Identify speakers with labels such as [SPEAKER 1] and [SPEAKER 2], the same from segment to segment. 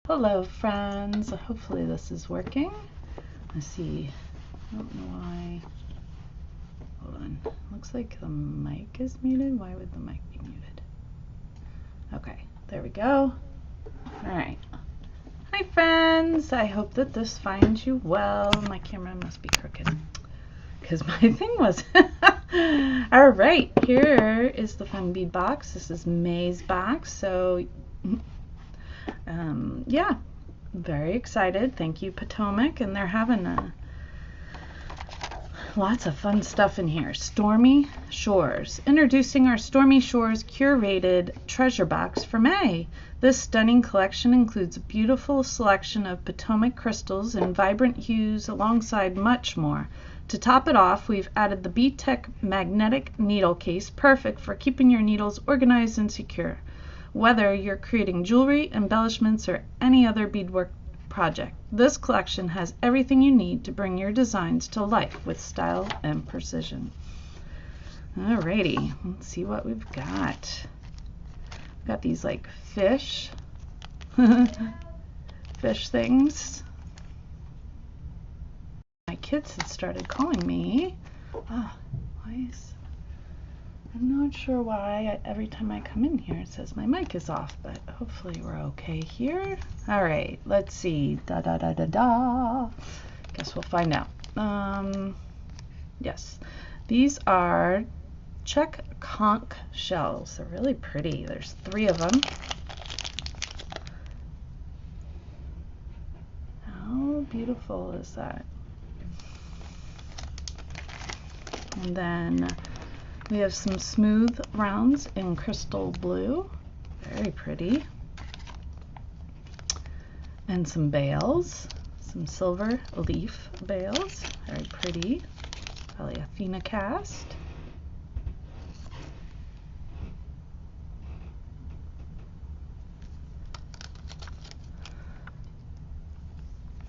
[SPEAKER 1] Hello friends, hopefully this is working. Let's see, I don't know why, hold on, looks like the mic is muted. Why would the mic be muted? Okay, there we go. Alright, hi friends, I hope that this finds you well. My camera must be crooked because my thing was alright, here is the fun bead box. This is May's box, so yeah, very excited. Thank you, Potomac, and they're having lots of fun stuff in here. Stormy Shores. Introducing our Stormy Shores curated treasure box for May. This stunning collection includes a beautiful selection of Potomac crystals in vibrant hues alongside much more. To top it off, we've added the Bead Tech magnetic needle case, perfect for keeping your needles organized and secure. Whether you're creating jewelry, embellishments, or any other beadwork project, this collection has everything you need to bring your designs to life with style and precision. Alrighty, let's see what we've got. We've got these like fish, fish things. My kids had started calling me. I'm not sure why every time I come in here it says my mic is off, but hopefully we're okay here. All right, let's see. Guess we'll find out. Yes, these are Czech conch shells. They're really pretty. There's 3 of them. How beautiful is that? And then we have some smooth rounds in crystal blue, very pretty, and some bales, some silver leaf bales, very pretty, probably Athena cast.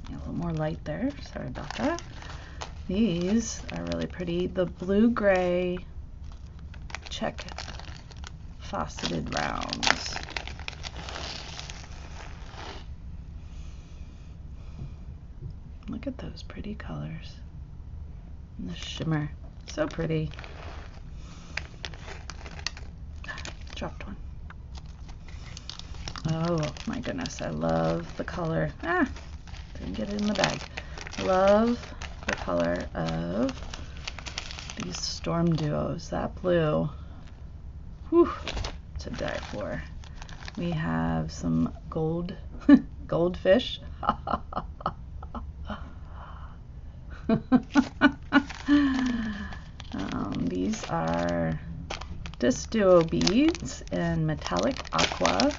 [SPEAKER 1] A little more light there, sorry about that. These are really pretty, the blue-gray Czech faceted rounds. Look at those pretty colors. And the shimmer, so pretty. Dropped one. Oh my goodness, I love the color. Didn't get it in the bag. Love the color of these storm duos. That blue, whew, to die for. We have some goldfish. These are disc duo beads in metallic aqua.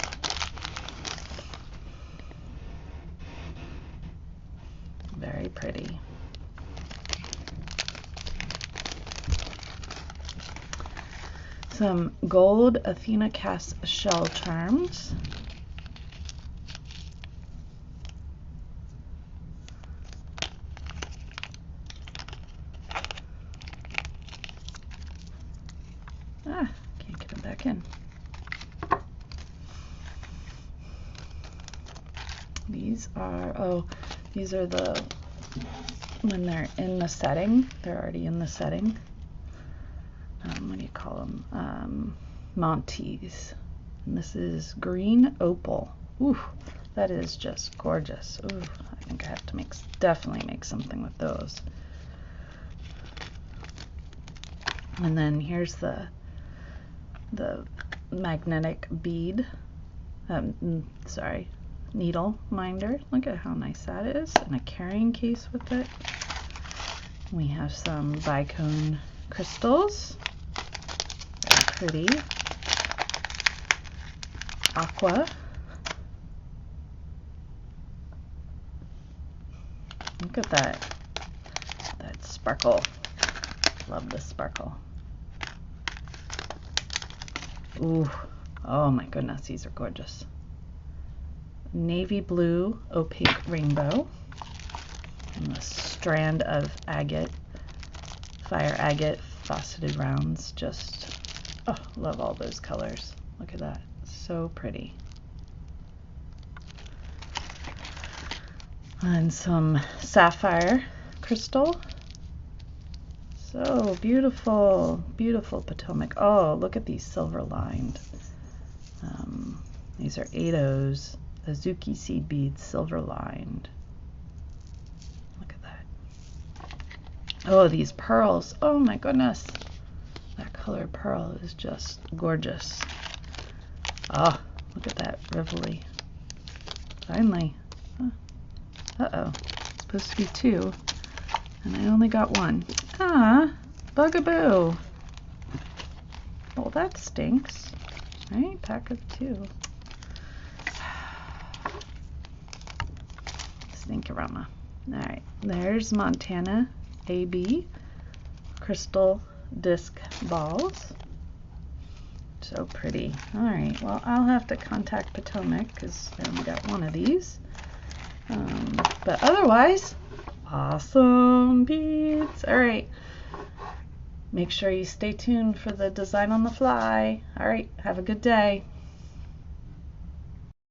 [SPEAKER 1] Very pretty. Some gold Athena cast shell charms. Can't get them back in. These are, these are the, when they're in the setting, they're already in the setting. What do you call them? Montes. And this is green opal. Ooh, that is just gorgeous. Ooh, I think I have to definitely make something with those. And then here's the magnetic bead, needle minder. Look at how nice that is, and a carrying case with it. We have some bicone crystals, very pretty. Aqua. Look at that sparkle. Love the sparkle. Ooh, oh my goodness, these are gorgeous. Navy blue opaque rainbow, and a strand of agate, fire agate faceted rounds. Just, oh, love all those colors. Look at that, so pretty. And some sapphire crystal. So beautiful, beautiful Potomac. Oh, look at these silver lined. These are 8/0s, Azuki seed beads, silver lined. Look at that. Oh, these pearls. Oh my goodness. That color pearl is just gorgeous. Oh, look at that Rivoli. Finally. Huh. Uh-oh. It's supposed to be 2, and I only got 1. Ah, bugaboo. Well, that stinks. Right? Pack of 2. Stink-a-rama. Alright, there's Montana AB crystal disc balls. So pretty. Alright, well, I'll have to contact Potomac because I only got 1 of these. But otherwise, awesome beads. Alright, make sure you stay tuned for the design on the fly. Alright, have a good day.